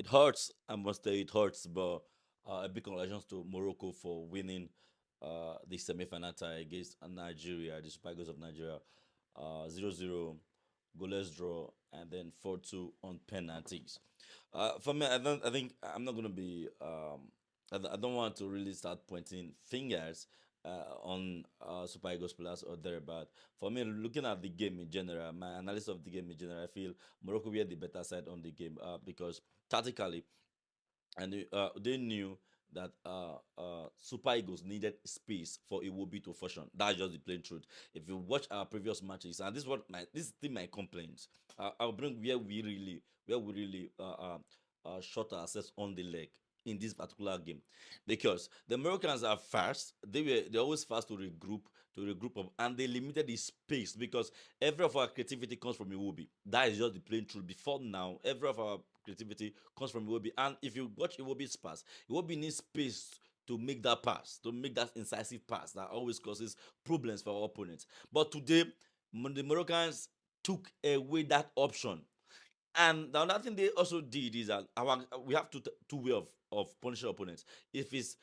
it hurts. I must say it hurts, but a big congratulations to Morocco for winning the semi-final tie against Nigeria, the Super Eagles of Nigeria, 0-0, goalless draw, and then 4-2 on penalties. For me, I think I'm not gonna be. I don't want to really start pointing fingers on Super Eagles players or there, but for me, looking at the game in general, my analysis of the game in general, I feel Morocco were the better side on the game because tactically, and they knew that Super Eagles needed space for Iwobi to function. That's just the plain truth. If you watch our previous matches, and this is still my complaints. I'll bring where we really shot ourselves on the leg in this particular game, because the Americans are fast. They're always fast to regroup up, and they limited the space because every of our creativity comes from Iwobi. That is just the plain truth. Before now, every of our creativity comes from Iwobi. And if you watch Iwobi's pass, Iwobi needs space to make that pass, to make that incisive pass that always causes problems for our opponents. But today, the Moroccans took away that option. And the other thing they also did is that we have two way of punishing opponents. If it's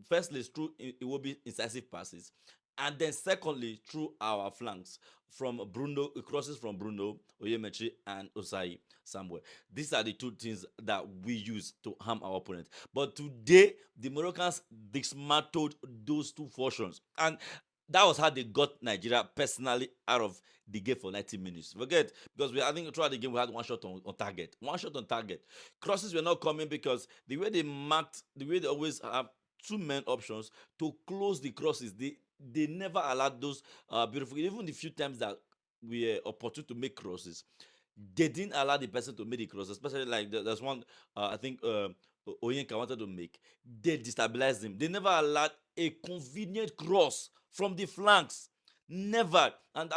firstly it's through it will be incisive passes, and then secondly through our flanks from Bruno crosses from Bruno Oyemechi and Osai Samuel. These are the two things that we use to harm our opponent. But today the Moroccans dismantled those two fortunes, and that was how they got Nigeria personally out of the game for 90 minutes. Forget, because I think throughout the game we had one shot on target. One shot on target. Crosses were not coming because the way they marked, the way they always have two men options to close the crosses, they never allowed those beautiful, even the few times that we were opportune to make crosses, they didn't allow the person to make the cross, especially like there's one I think Oyenka wanted to make. They destabilized him. They never allowed a convenient cross from the flanks. Never. And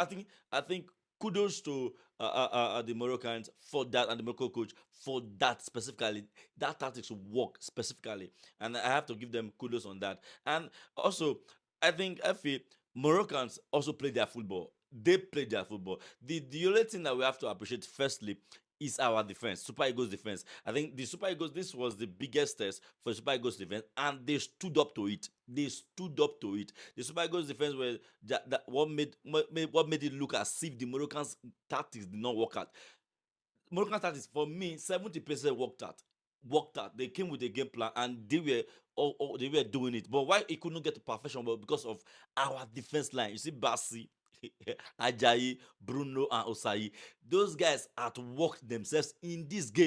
I think kudos to the Moroccans for that, and the Morocco coach for that specifically. That tactics work specifically, and I have to give them kudos on that. And also, I feel Moroccans also play their football. They play their football. The only thing that we have to appreciate firstly is our defense, Super Eagles defense. I think the Super Eagles, this was the biggest test for Super Eagles defense, and they stood up to it. They stood up to it. The Super Eagles defense were what made it look as if the Moroccans tactics did not work out. Moroccan tactics for me, 70% worked out. Worked out. They came with a game plan and they were doing it. But why it couldn't get to perfection? But because of our defense line. You see Bassi, Ajayi, Bruno, and Osayi. Those guys had worked themselves in this game.